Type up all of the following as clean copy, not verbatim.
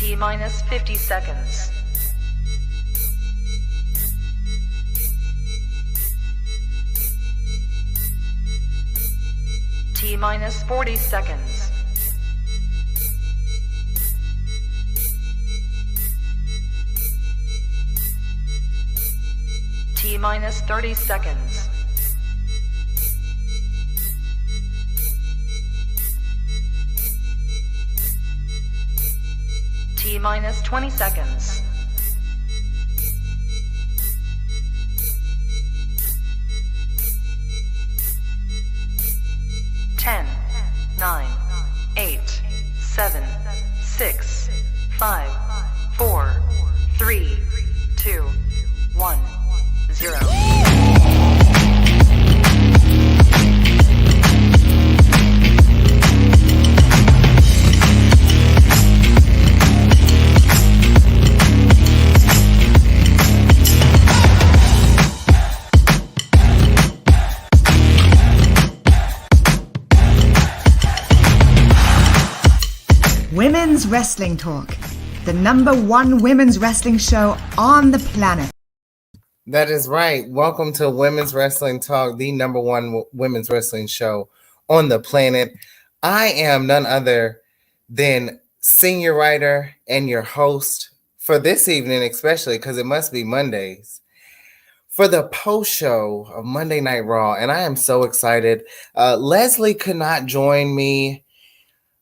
T-minus 50 seconds. T-minus 40 seconds. T-minus 30 seconds. T-minus 20 seconds. Ten, 9, 8, 7, 6, 5, 4, 3, 2, 1, 0. Women's Wrestling Talk, the #1 women's wrestling show on the planet. That is right. Welcome to Women's Wrestling Talk, the #1 women's wrestling show on the planet. I am none other than senior writer and your host for this evening, especially because it must be Mondays, for the post show of Monday Night Raw. And I am so excited. Leslie could not join me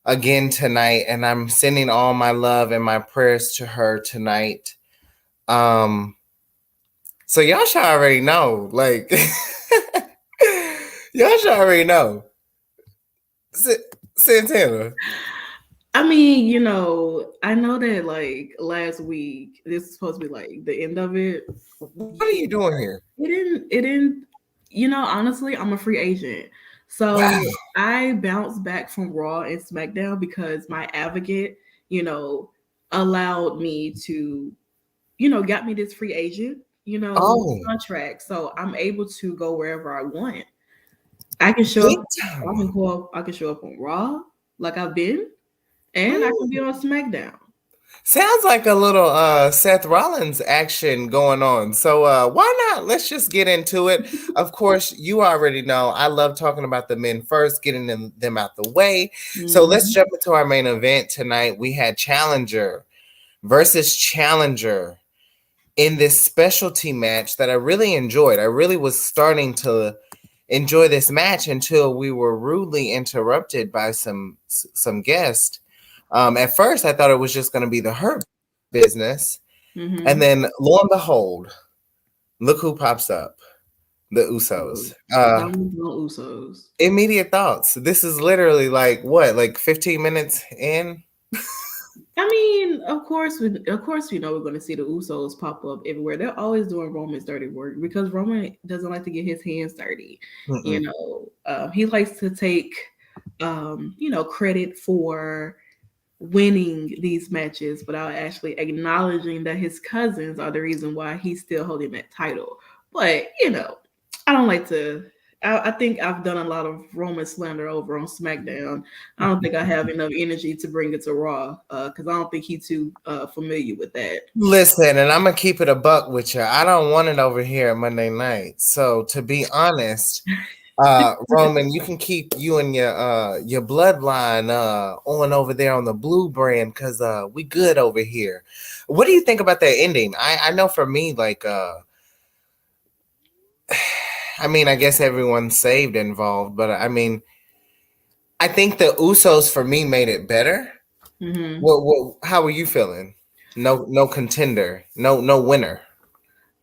again tonight, and I'm sending all my love and my prayers to her tonight. So y'all should already know, like, y'all should already know. Santana. I mean, you know, I know that like last week, this is supposed to be like the end of it. What are you doing here? It didn't, you know, honestly, I'm a free agent. So Wow. I bounced back from Raw and SmackDown because my advocate, you know, allowed me to, you know, got me this free agent, you know, contract. So I'm able to go wherever I want. I can show up, I can show up on Raw like I've been, and I can be on SmackDown. Sounds like a little Seth Rollins action going on. So why not? Let's just get into it. Of course, you already know I love talking about the men first, getting them out the way. Mm-hmm. So let's jump into our main event tonight. We had Challenger versus Challenger in this specialty match that I really enjoyed. I really was starting to enjoy this match until we were rudely interrupted by some guests. At first, I thought it was just going to be the Hurt business. Mm-hmm. And then, lo and behold, look who pops up. The Usos. Usos. Immediate thoughts. This is literally like, what, like 15 minutes in? I mean, of course, we know we're going to see the Usos pop up everywhere. They're always doing Roman's dirty work because Roman doesn't like to get his hands dirty. Mm-mm. You know, he likes to take, you know, credit for winning these matches without actually acknowledging that his cousins are the reason why he's still holding that title. But, you know, I don't like to. I think I've done a lot of Roman slander over on SmackDown. I don't think I have enough energy to bring it to Raw because I don't think he's too familiar with that. Listen, and I'm going to keep it a buck with you. I don't want it over here at Monday night. So to be honest, Roman, you can keep you and your bloodline on over there on the blue brand because we good over here. What do you think about that ending? I know for me, like, I mean, I guess everyone's saved involved, but I mean, I think the Usos for me made it better. Mm-hmm. How are you feeling? No contender, no winner.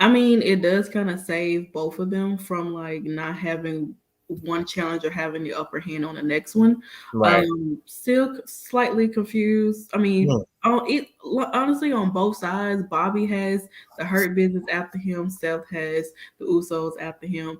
I mean, it does kind of save both of them from like not having one challenger having the upper hand on the next one. Right. Still slightly confused. I mean, honestly, on both sides, Bobby has the Hurt Business after him. Seth has the Usos after him.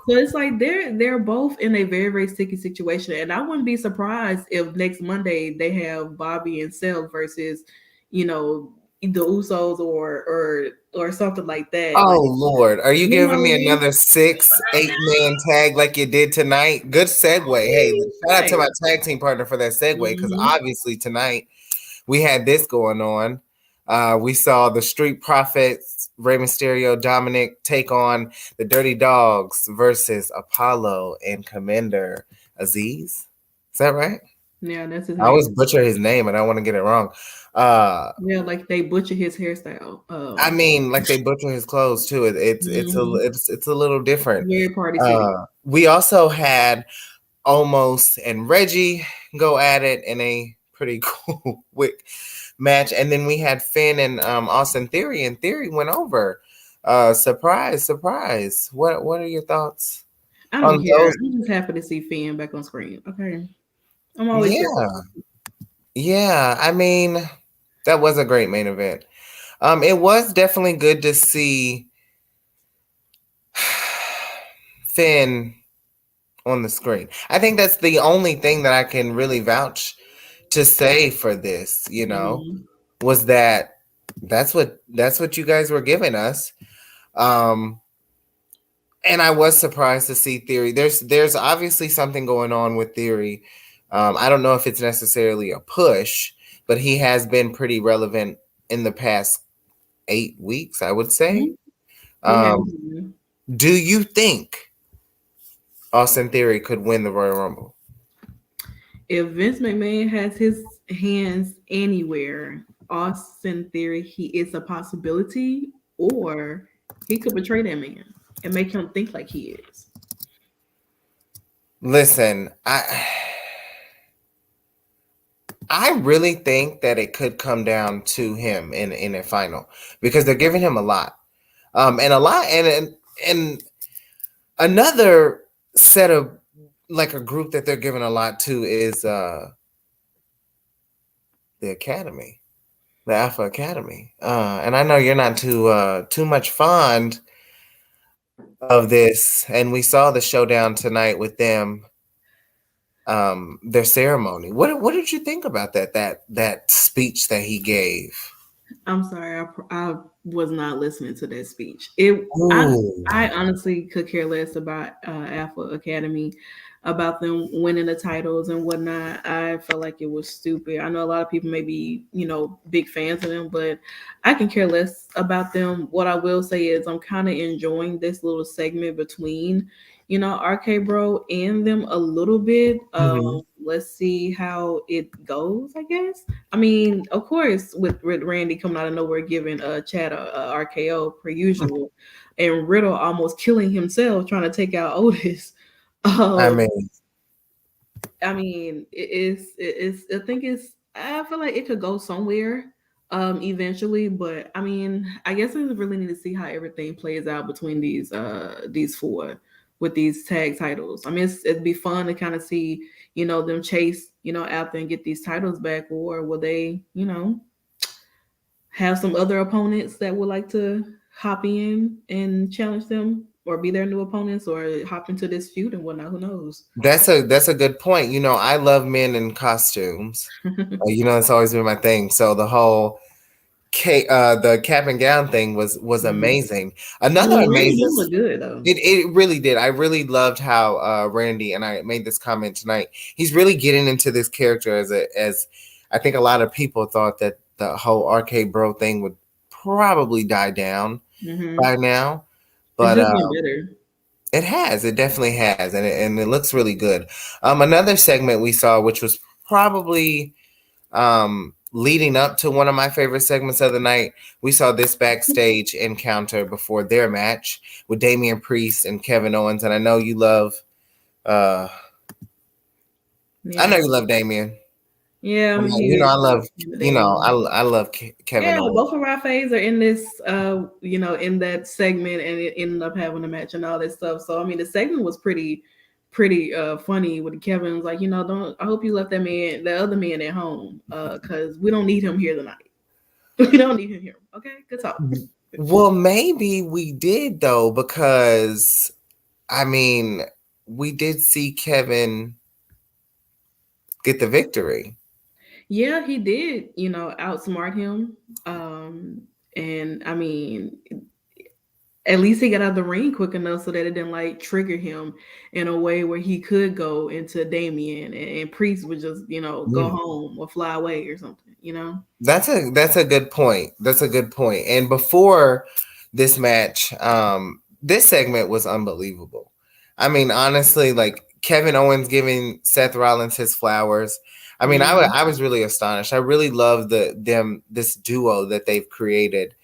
So it's like they're both in a very, very sticky situation. And I wouldn't be surprised if next Monday they have Bobby and Seth versus, you know, the Usos or something like that. Oh, Lord. Are you giving me another 6-8 man tag like you did tonight? Good segue. Hey, shout out to my tag team partner for that segue because obviously tonight we had this going on. We saw the Street Profits, Rey Mysterio, Dominic take on the Dirty Dogs versus Apollo and Commander Aziz. Is that right? Yeah, that's his I name. always butcher his name, and I don't want to get it wrong. Yeah, like they butcher his hairstyle. I mean, like they butcher his clothes too. Mhm. It's a little different. Very Party City. We also had Almost and Reggie go at it in a pretty cool quick match, and then we had Finn and Austin Theory, and Theory went over. Surprise, surprise. What are your thoughts I on don't care. those? I'm just happy to see Finn back on screen. Okay, I'm always here. Yeah, yeah. I mean, that was a great main event. It was definitely good to see Finn on the screen. I think that's the only thing that I can really vouch to say for this, Mhm. was that that's what you guys were giving us. And I was surprised to see Theory. There's obviously something going on with Theory. I don't know if it's necessarily a push, but he has been pretty relevant in the past 8 weeks, I would say. Mhm. He has. Do you think Austin Theory could win the Royal Rumble? If Vince McMahon has his hands anywhere, Austin Theory, he is a possibility, or he could betray that man and make him think like he is. Listen, I really think that it could come down to him in a final because they're giving him a lot, and another set of like a group that they're giving a lot to is the Academy, the Alpha Academy, and I know you're not too much fond of this, and we saw the showdown tonight with them. Their ceremony. What did you think about that speech that he gave? I'm sorry, I was not listening to that speech. I honestly could care less about Alpha Academy, about them winning the titles and whatnot. I felt like it was stupid. I know a lot of people may be, big fans of them, but I can care less about them. What I will say is I'm kind of enjoying this little segment between, RK Bro and them a little bit. Mhm. Let's see how it goes, I guess. I mean, of course, with Randy coming out of nowhere, giving Chad a RKO per usual, and Riddle almost killing himself trying to take out Otis. I Um, mean, I mean, it's. I think it's. I feel like it could go somewhere, eventually. But I mean, I guess I really need to see how everything plays out between these four with these tag titles. I mean, it'd be fun to kind of see, them chase, after and get these titles back, or will they, have some other opponents that would like to hop in and challenge them, or be their new opponents, or hop into this feud and whatnot. Who knows? that's a good point. I love men in costumes. It's always been my thing. So the whole the cap and gown thing was Mhm. amazing. Another Well, Randy amazing. did look good though. It really did. I really loved how Randy, and I made this comment tonight. He's really getting into this character as I think a lot of people thought that the whole arcade bro thing would probably die down Hmm. by now, It's but just getting better. it has. It definitely has, and it looks really good. Another segment we saw, which was probably leading up to one of my favorite segments of the night, we saw this backstage encounter before their match with Damian Priest and Kevin Owens. And I know you love I Yeah, know you love Damian. yeah. I'm a I huge love Damien. I love Kevin Yeah, Owens. both of our faves are in this, in that segment, and it ended up having a match and all that stuff. So I mean, the segment was pretty funny with Kevin was like, don't. I hope you left the other man at home, because we don't need him here tonight. We don't need him here. Okay, good talk. Well, maybe we did though, because I mean, we did see Kevin get the victory. Yeah, he did, outsmart him. And I mean, at least he got out of the ring quick enough so that it didn't like trigger him in a way where he could go into Damien and Priest would just, go home or fly away or something. That's a good point. That's a good point. And before this match, this segment was unbelievable. I mean, honestly, like Kevin Owens giving Seth Rollins his flowers. I mean, I was really astonished. I really love this duo that they've created.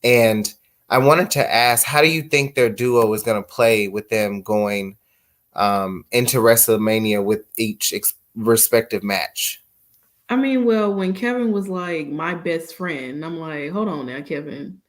And I wanted to ask, how do you think their duo is going to play with them going into WrestleMania with each respective match? I mean, well, when Kevin was like my best friend, I'm like, hold on now, Kevin.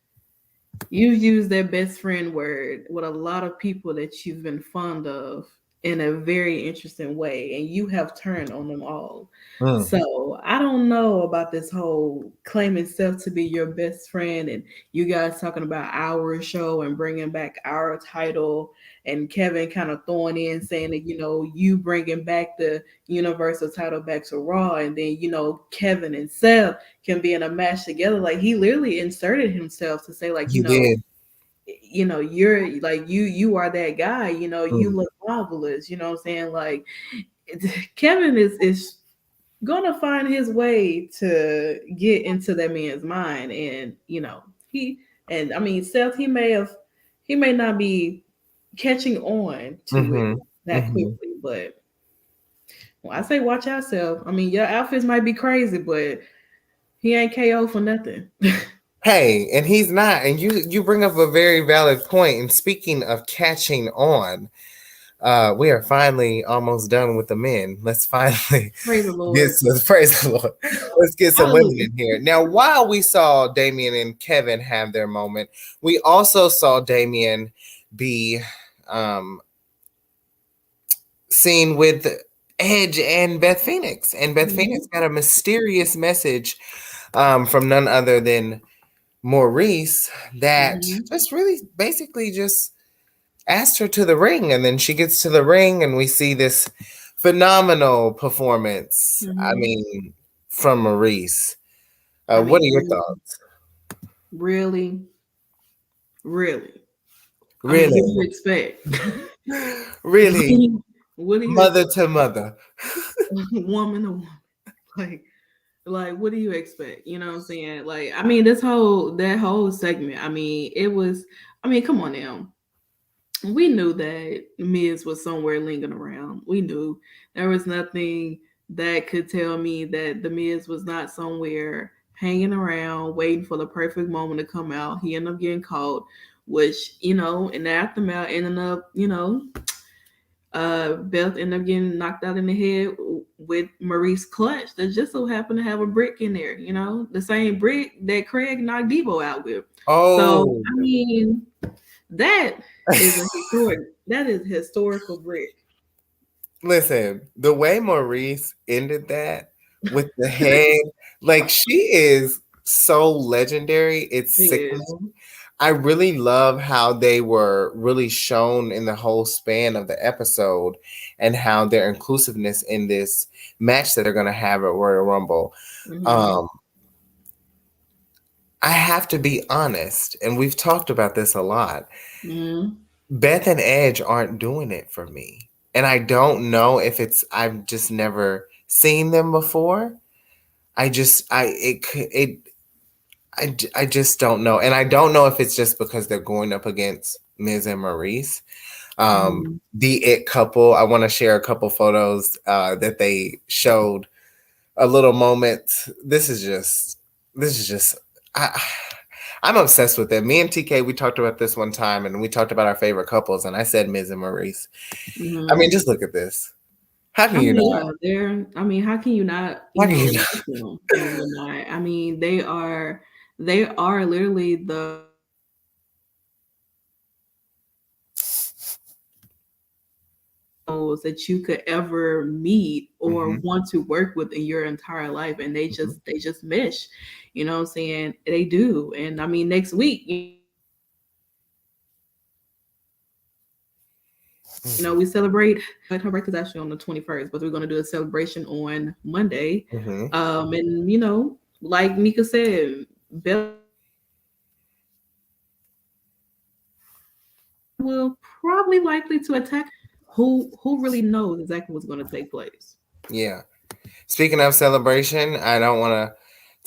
You use that best friend word with a lot of people that you've been fond of in a very interesting way, and you have turned on them all. So I don't know about this whole claiming self to be your best friend, and you guys talking about our show and bringing back our title, and Kevin kind of throwing in saying that you bringing back the Universal title back to Raw, and then Kevin and Seth can be in a match together. Like he literally inserted himself to say like He did. you're like you are that guy, you look marvelous, you know what I'm saying? Like Kevin is gonna find his way to get into that man's mind, and I mean Seth, he may not be catching on to it that quickly, but when I say watch yourself, I mean your outfits might be crazy, but he ain't KO for nothing. Hey, and he's not. And you bring up a very valid point. And speaking of catching on, we are finally almost done with the men. Let's finally Praise the Lord. Praise the Lord. Let's get some women in here. Now, while we saw Damien and Kevin have their moment, we also saw Damien be seen with Edge and Beth Phoenix. And Beth Phoenix got a mysterious message from none other than Maurice that just really basically just asked her to the ring, and then she gets to the ring and we see this phenomenal performance. I mean, from Maurice. What are your thoughts? Really? I mean, what do you expect? Really? What do you Mother to mother. woman to woman. Like, what do you expect? You know what I'm saying? Like, I mean, that whole segment, I mean, come on now. We knew that Miz was somewhere lingering around. We knew there was nothing that could tell me that the Miz was not somewhere hanging around, waiting for the perfect moment to come out. He ended up getting caught, which, in the aftermath ended up, Beth ended up getting knocked out in the head with Maurice clutch that just so happened to have a brick in there, the same brick that Craig knocked Debo out with. Oh, so I mean, that is historical brick. Listen, the way Maurice ended that with the head, like she is so legendary. It's sickening. I really love how they were really shown in the whole span of the episode and how their inclusiveness in this match that they're going to have at Royal Rumble. I have to be honest, and we've talked about this a lot. Beth and Edge aren't doing it for me. And I don't know if I've just never seen them before. I just don't know. And I don't know if it's just because they're going up against Miz and Maurice. The It couple, I want to share a couple photos that they showed, a little moment. This is just, I'm obsessed with them. Me and TK, we talked about this one time and we talked about our favorite couples and I said Miz and Maurice. I mean, just look at this. How can you not? How can you not? I mean, they are literally the that you could ever meet or want to work with in your entire life, and they just mesh. You know what I'm saying? They do. And I mean, next week, we celebrate her birthday is actually on the 21st, but we're going to do a celebration on Monday. And like Mika said, Bell will probably likely to attack. Who really knows exactly what's going to take place? Yeah. Speaking of celebration, I don't want to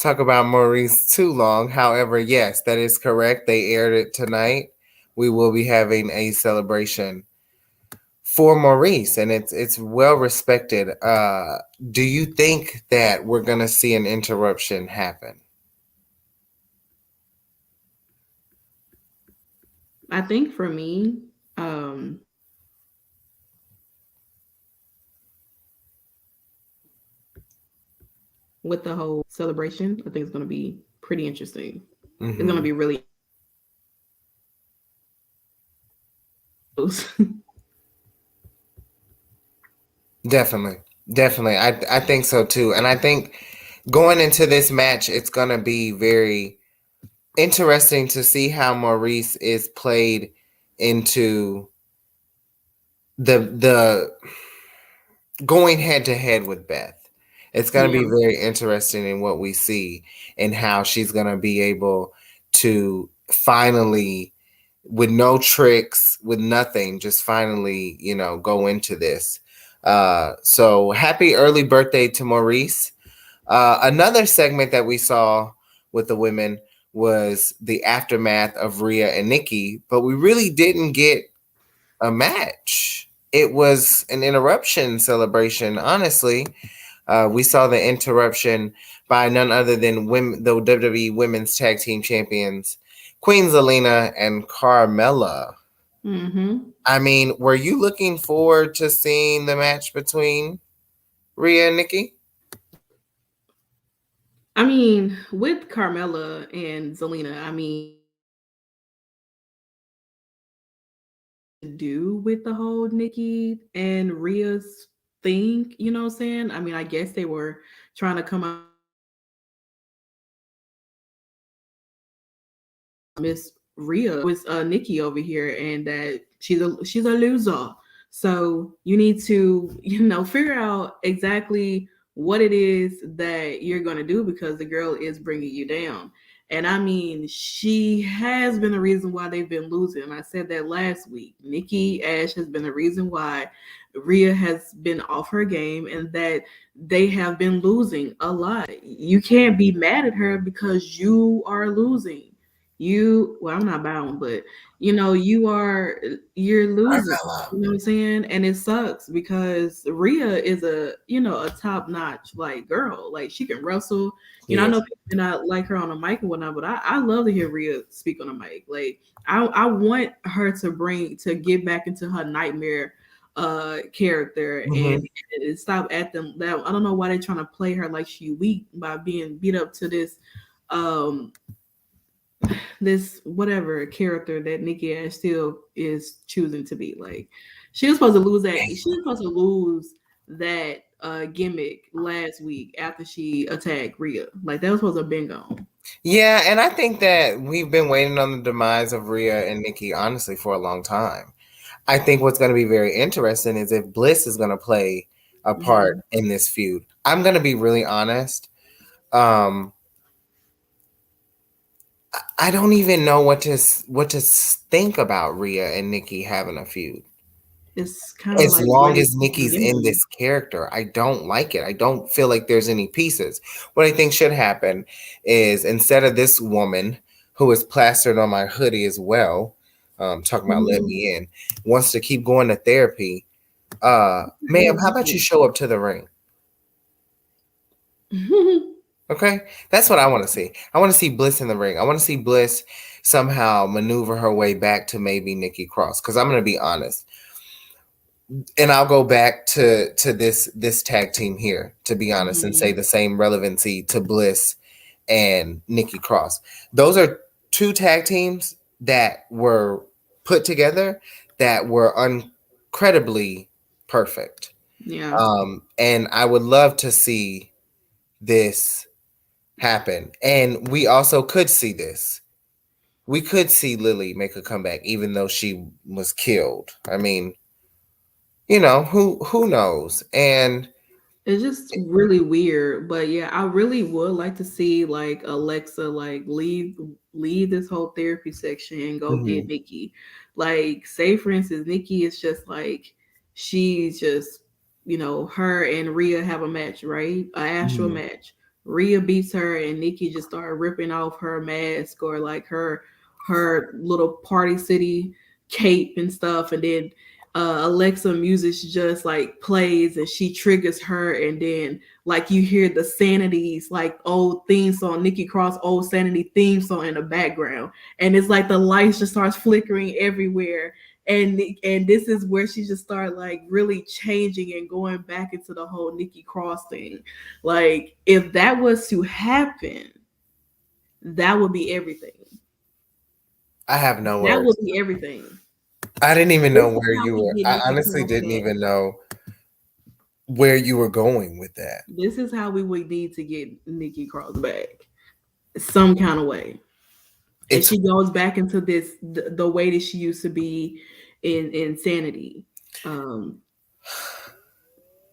talk about Maurice too long. However, yes, that is correct. They aired it tonight. We will be having a celebration for Maurice, and it's well respected. Do you think that we're gonna see an interruption happen? I think for me, with the whole celebration, I think it's going to be pretty interesting. It's going to Mm-hmm. be really. Definitely, definitely. I think so too, and I think going into this match, it's gonna be very interesting to see how Maurice is played into the going head to head with Beth. It's going to Yeah. be very interesting in what we see and how she's going to be able to finally, with no tricks, with nothing, just finally, go into this. So happy early birthday to Maurice. Another segment that we saw with the women was the aftermath of Rhea and Nicki, but we really didn't get a match. It was an interruption celebration, honestly. We saw the interruption by none other than the WWE Women's Tag Team Champions, Queen Zelina and Carmella. Mm-hmm. I mean, were you looking forward to seeing the match between Rhea and Nicki? I mean, with Carmella and Zelina, I mean, do with the whole Nikki and Rhea's thing, you know what I'm saying? I mean, I guess they were trying to come out Miss Rhea with Nikki over here, and that she's a loser. So you need to, figure out exactly what it is that you're gonna do because the girl is bringing you down. And I mean, she has been the reason why they've been losing. I said that last week. Nikki Ash has been the reason why Rhea has been off her game and that they have been losing a lot. You can't be mad at her because you are losing. Well, I'm not bound, but you're losing. Carmella. You know what I'm saying? And it sucks because Rhea is a top notch like girl. Like she can wrestle. I know Yes. people may not like her on a mic and whatnot, but I love to hear Rhea speak on a mic. Like I want her to get back into her nightmare character Mm-hmm. and stop acting that. I don't know why they're trying to play her like she weak by being beat up to um this whatever character that Nikki Ash still is choosing to be. Like she was supposed to lose that. She was supposed to lose that gimmick last week after she attacked Rhea. Like that was supposed to have been gone. Yeah, and I think that we've been waiting on the demise of Rhea and Nikki, honestly, for a long time. I think what's going to be very interesting is if Bliss is going to play a part Mhm. in this feud. I'm going to be really honest. Um, I don't even know what to think about Rhea and Nikki having a feud. It's kind of As like long waiting as for the Nikki's in beginning. this character, I don't like it. I don't feel like there's any pieces. What I think should happen is instead of this woman who is plastered on my hoodie as well, talking about let me in, wants to keep going to therapy. Ma'am, how about you show up to the ring? Okay, that's what I want to see. I want to see Bliss in the ring. I want to see Bliss somehow maneuver her way back to maybe Nikki Cross. Because I'm going to be honest, and I'll go back to this tag team here, to be honest, and say the same relevancy to Bliss and Nikki Cross. Those are two tag teams that were put together that were incredibly perfect. Yeah. And I would love to see this happen. And we also could see this. We could see Lily make a comeback, even though she was killed. I mean, who knows? And It's just really weird, but yeah, I really would like to see Alexa leave this whole therapy section and go get mhm, Nikki. Like, say for instance, Nikki is just like, she's just, her and Rhea have a match, right? An actual Mhm. match. Rhea beats her, and Nikki just started ripping off her mask, or like her little Party City cape and stuff, and then Alexa music just like plays, and she triggers her, and then like you hear the Sanity's like old theme song, Nikki Cross old Sanity theme song in the background, and it's like the lights just starts flickering everywhere, and this is where she just started like really changing and going back into the whole Nikki Cross thing. Like, if that was to happen, that would be everything. I have no That would words. be everything. I didn't even This know is where how you we were. get I Nikki honestly Cross didn't back. even know where you were going with that. This is how we would need to get Nikki Cross back, some kind of way. And It's she goes back into this the way that she used to be in Insanity. Um,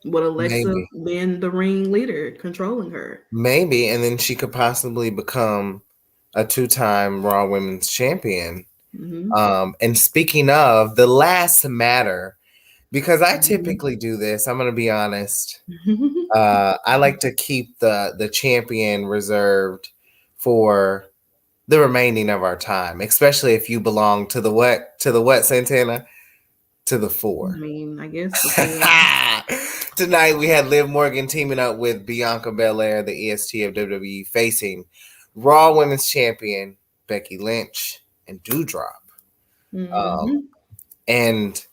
with Alexa maybe, being the ring leader, controlling her. maybe, and then she could possibly become a two-time Raw Women's Champion. Mm-hmm. And speaking of the last matter, because I Mm-hmm. typically do this, I'm gonna be honest. I like to keep the champion reserved for the remaining of our time, especially if you belong to the what? To the what, Santana? To the I four. mean, I guess the four. Tonight we had Liv Morgan teaming up with Bianca Belair, the EST of WWE, facing Raw Women's Champion Becky Lynch and Doudrop. Mm-hmm. And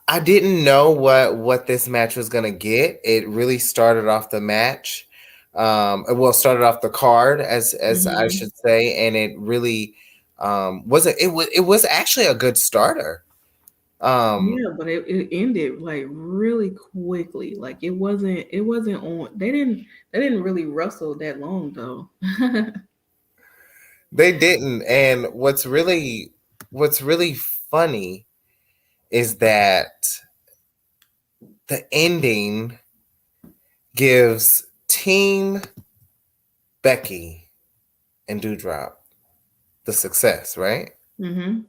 I didn't know what this match was gonna get. It really started off the match. Well, started off the card as I Mm-hmm. should say, and it really wasn't. It was actually a good starter. Um, Yeah, but it ended like really quickly. Like, it wasn't on. They didn't really wrestle that long though. they didn't, and what's really funny is that the ending gives Team Becky and Doudrop the success, right? Mm-hmm.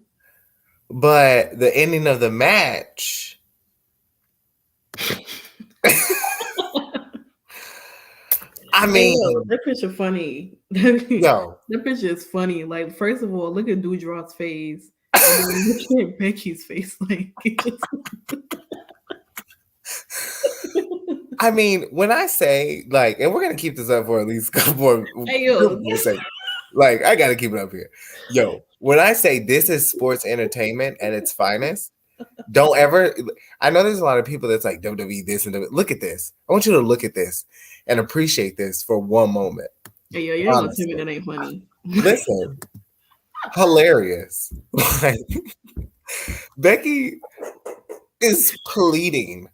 But the ending of the match, I Hey, yo, mean, that picture funny. That yo, picture is funny. Like, first of all, look at Doudrop's face, and then look at Becky's face. Like, I mean, when I say like, and we're gonna keep this up for at least a couple hey, yo, more seconds. Like, I gotta keep it up here. Yo, when I say this is sports entertainment at its finest, don't ever. I know there's a lot of people that's like WWE this and look at this. I want you to look at this and appreciate this for one moment. hey, yo, you ain't gonna tell me Honestly, that ain't funny. listen, hilarious. Like Becky is pleading,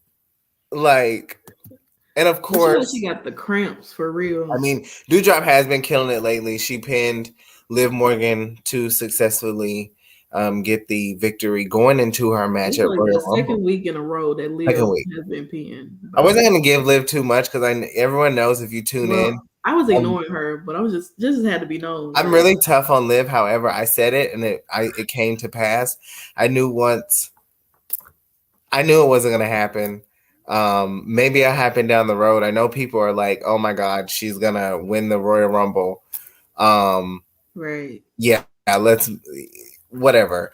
like, and of But you know she course, got the cramps for real. I mean, Doudrop has been killing it lately. She pinned Liv Morgan to successfully get the victory going into her match It's at like the Royal Rumble. second week in a row that Second Liv week. has been pinned I by wasn't Becky. going to give Liv too much because everyone knows if you tune Well, in, I was I'm, ignoring her, but I was just had to be known. I'm Like, really tough on Liv. However, I said it and it came to pass. I knew it wasn't going to happen. Maybe it'll happen down the road. I know people are like, "Oh my God, she's gonna win the Royal Rumble." right. Yeah, let's whatever.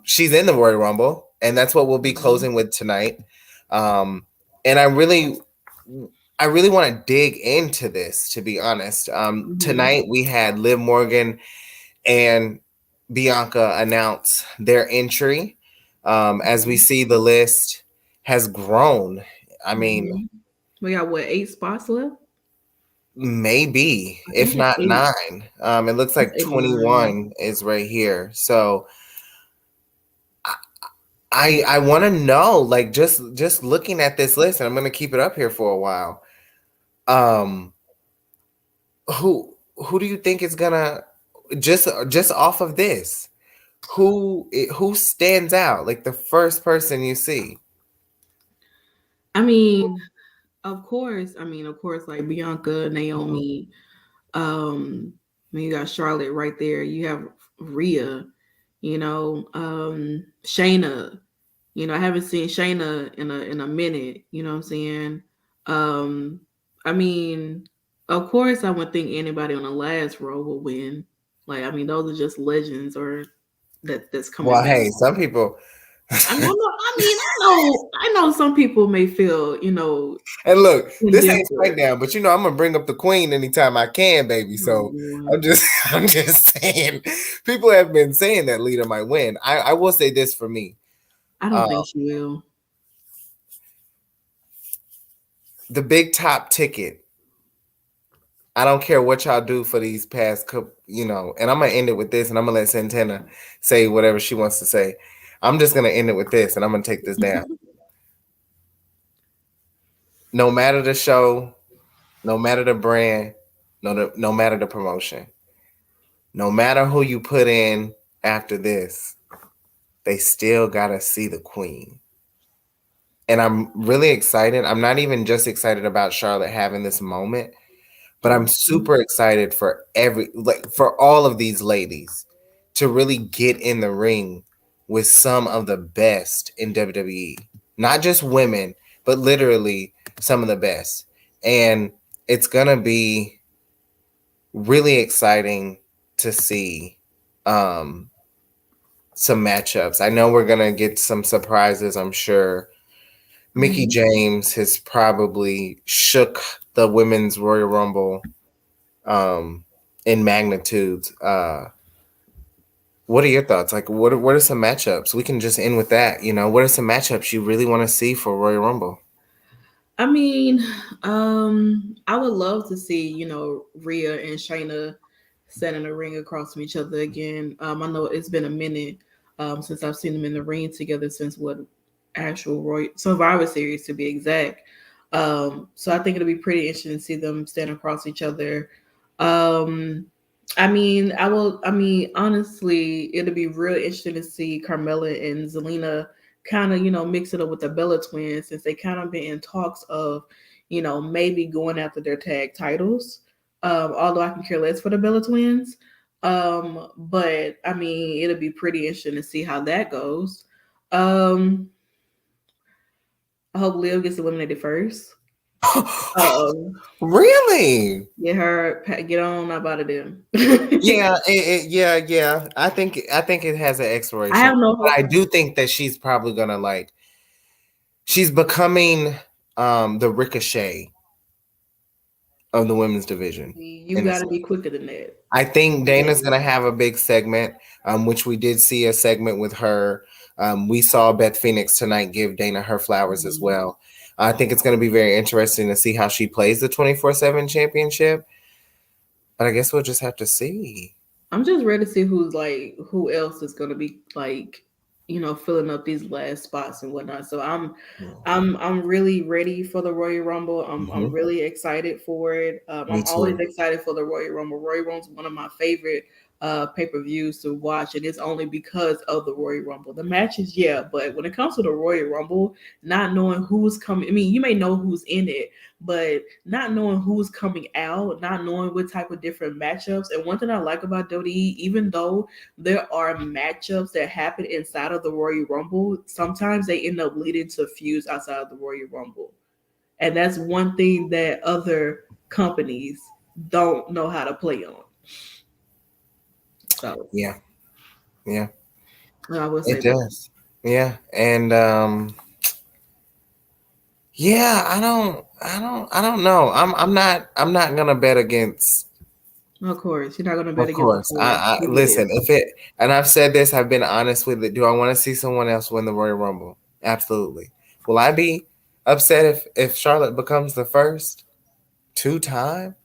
She's in the Royal Rumble, and that's what we'll be Mhm. closing with tonight. And I really want to dig into this. To be honest, Mhm. tonight we had Liv Morgan and Bianca announce their entry. As we see, the list has grown. I mean, Mhm. We got what, 8 spots left? maybe I if think it's not 8. 9. It looks It's like 8 or 9. 21 is right here. So I want to know, like, just looking at this list, and I'm gonna keep it up here for a while. Um, who do you think is gonna just off of this? Who stands out? Like the first person you see? I mean, of course, like Bianca, Naomi. I mean, you got Charlotte right there. You have Rhea. Shayna. I haven't seen Shayna in a minute. You know what I'm saying? I mean, of course, I wouldn't think anybody on the last row will win. Like, I mean, those are just legends or that's coming Well, back. hey, some people. I know some people may feel, And look, this ain't indifferent. SmackDown, but I'm gonna bring up the Queen anytime I can, baby. So Oh, I'm just saying, people have been saying that Lita might win. I will say this for me. I don't think she will. The big top ticket. I don't care what y'all do for these past couple, and I'm gonna end it with this, and I'm gonna let Santana say whatever she wants to say. I'm just gonna end it with this, and I'm gonna take this down. No matter the show, no matter the brand, no matter the promotion, no matter who you put in after this, they still gotta see the Queen. And I'm really excited. I'm not even just excited about Charlotte having this moment, but I'm super excited for for all of these ladies to really get in the ring with some of the best in WWE. Not just women, but literally some of the best. And it's going to be really exciting to see some matchups. I know we're going to get some surprises, I'm sure. Mickie James has probably shook the women's Royal Rumble in magnitudes. What are your thoughts? Like, what are some matchups? We can just end with that. What are some matchups you really want to see for Royal Rumble? I mean, I would love to see, Rhea and Shayna set in a ring across from each other again. I know it's been a minute since I've seen them in the ring together since what actual Royal Survivor Series to be exact. So I think it'll be pretty interesting to see them stand across each other. Honestly, it'll be real interesting to see Carmella and Zelina kind of, mix it up with the Bella twins since they kind of been in talks of, maybe going after their tag titles. Although I can care less for the Bella twins. But I mean, it'll be pretty interesting to see how that goes. I hope Liv gets eliminated first. Really? Get on up out of them. Yeah, yeah. I think it has an expiration. I have no hope. But I do think that she's probably gonna she's becoming the Ricochet of the women's division. You got to be quicker than that. I think Dana's gonna have a big segment, which we did see a segment with her. We saw Beth Phoenix tonight give Dana her flowers as well. I think it's going to be very interesting to see how she plays the 24/7 championship. But I guess we'll just have to see. I'm just ready to see who else is going to be filling up these last spots and whatnot. So I'm really ready for the Royal Rumble. I'm really excited for it. I'm always excited for the Royal Rumble. Royal Rumble's one of my favorite pay-per-views to watch, and it's only because of the Royal Rumble. The matches, yeah, but when it comes to the Royal Rumble, not knowing who's coming, I mean, you may know who's in it, but not knowing who's coming out, not knowing what type of different matchups. And one thing I like about WWE, even though there are matchups that happen inside of the Royal Rumble, sometimes they end up leading to feuds outside of the Royal Rumble. And that's one thing that other companies don't know how to play on. So yeah, I would say it does. Yeah, and yeah, I don't know. I'm not gonna bet against. Of course, you're not gonna bet against. Of course, I listen. And I've said this, I've been honest with it. Do I want to see someone else win the Royal Rumble? Absolutely. Will I be upset if Charlotte becomes the first two-time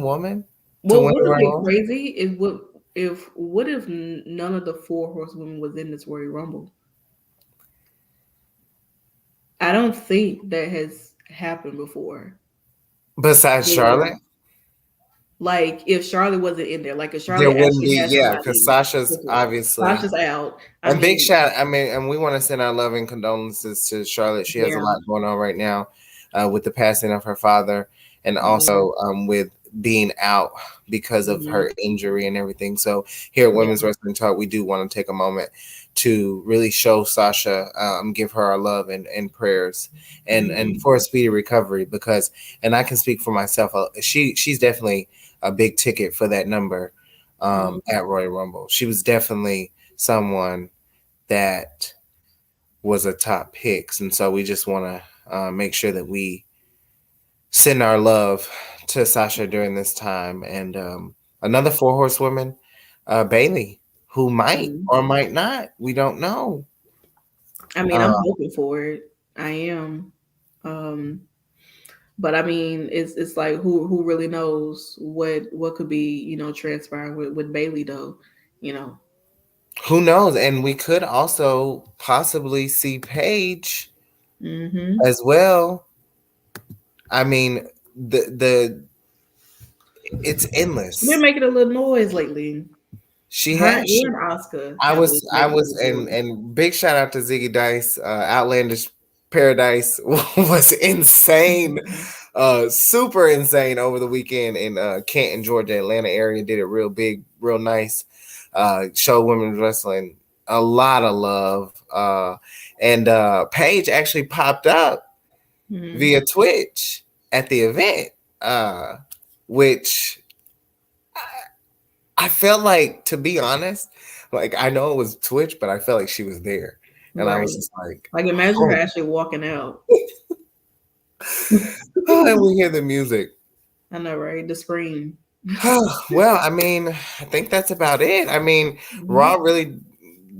woman? Well, what would be crazy is what if none of the 4 horsewomen was in this Royal Rumble? I don't think that has happened before. Besides Charlotte? Like if Charlotte wasn't in there, like if Charlotte there wouldn't be, because Sasha's out. And big shout, and we want to send our love and condolences to Charlotte. She has a lot going on right now with the passing of her father, and also with being out because of her injury and everything. So here at Women's Wrestling Talk, we do want to take a moment to really show Sasha, give her our love and prayers and for a speedy recovery, because, and I can speak for myself, she's definitely a big ticket for that number at Royal Rumble. She was definitely someone that was a top picks. And so we just want to make sure that we send our love to Sasha during this time. And another 4 horsewoman, Bailey, who might or might not. We don't know. I mean, I'm hoping for it. I am. But I mean, it's like who really knows what could be, transpiring with Bailey though, Who knows? And we could also possibly see Paige as well. I mean, it's endless. They're making a little noise lately. She had and Oscar. I was and big shout out to Ziggy Dice. Outlandish Paradise was insane. Super insane over the weekend in Canton, Georgia, Atlanta area. Did it real big, real nice. Showed women's wrestling a lot of love. And Paige actually popped up via Twitch at the event, which I felt like, to be honest, like, I know it was Twitch, but I felt like she was there. And I was just like imagine her actually walking out. And we hear the music. I know, right? The scream. Well, I mean, I think that's about it. I mean, Raw really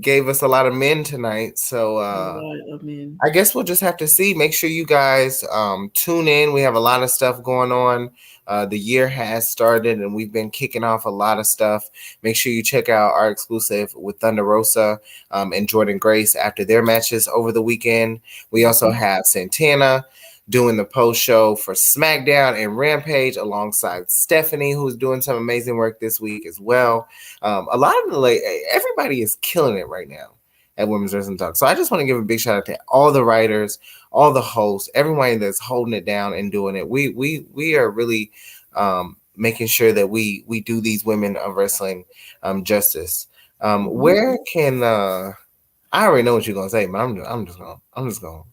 gave us a lot of men tonight. So I guess we'll just have to see. Make sure you guys tune in. We have a lot of stuff going on. The year has started and we've been kicking off a lot of stuff. Make sure you check out our exclusive with Thunder Rosa and Jordan Grace after their matches over the weekend. We also have Santana doing the post show for SmackDown and Rampage alongside Stephanie, who's doing some amazing work this week as well. A lot of everybody is killing it right now at Women's Wrestling Talk. So I just want to give a big shout out to all the writers, all the hosts, everybody that's holding it down and doing it. We are really making sure that we do these women of wrestling justice. Where can I already know what you're gonna say, but I'm just gonna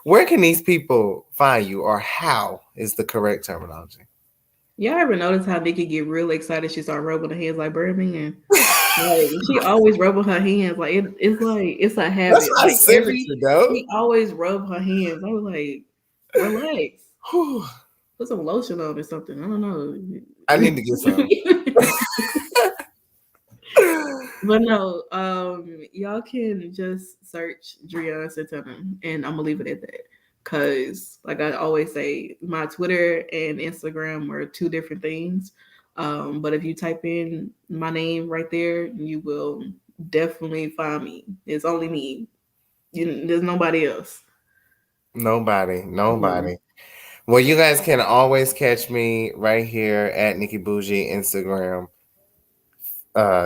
where can these people find you, or how is the correct terminology? Yeah, I ever noticed how Nicki get real excited? She start rubbing her hands like Birdman. Like, she always rubbing her hands like it's a habit. That's my signature, she always rub her hands. I was like, relax. Put some lotion on or something. I don't know. I need to get some. But no, y'all can just search Drian Santana, and I'm gonna leave it at that. Cause, like I always say, my Twitter and Instagram are 2 different things. But if you type in my name right there, you will definitely find me. It's only me. There's nobody else. Nobody. Well, you guys can always catch me right here at Nickie Booshie, Instagram,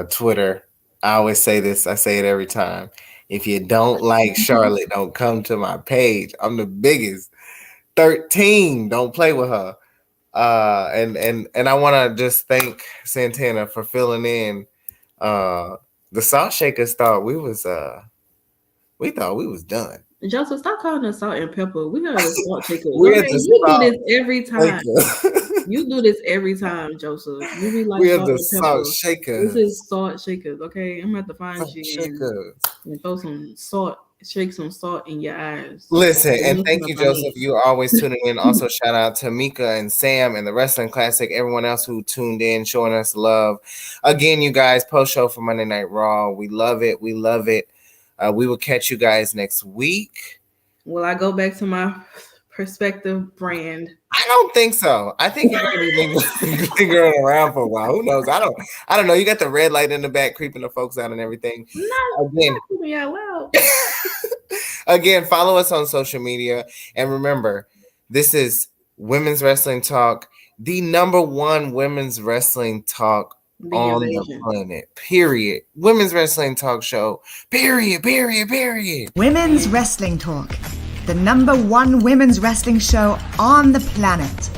Twitter. I always say this. I say it every time. If you don't like Charlotte, don't come to my page. I'm the biggest. 13. Don't play with her. And I want to just thank Santana for filling in. The Salt Shakers thought we was done. Joseph, stop calling us salt and pepper. We are the salt shakers. You do this every time. You do this every time, Joseph. You be like, we are the salt shakers. This is salt shakers, okay? I'm gonna have to find you and throw some salt, shake some salt in your eyes. Listen, and thank you, Joseph. You are always tuning in. Also, shout out to Mika and Sam and the Wrestling Classic, everyone else who tuned in, showing us love. Again, you guys, post show for Monday Night Raw. We love it. We love it. We will catch you guys next week. Will I go back to my perspective brand? I don't think so. I think you're gonna be going around for a while. Who knows? I don't know. You got the red light in the back, creeping the folks out and everything. Again, follow us on social media, and remember, this is Women's Wrestling Talk, the #1 women's wrestling talk on the planet. Period. Women's Wrestling Talk show. Period. Women's Wrestling Talk, the #1 women's wrestling show on the planet.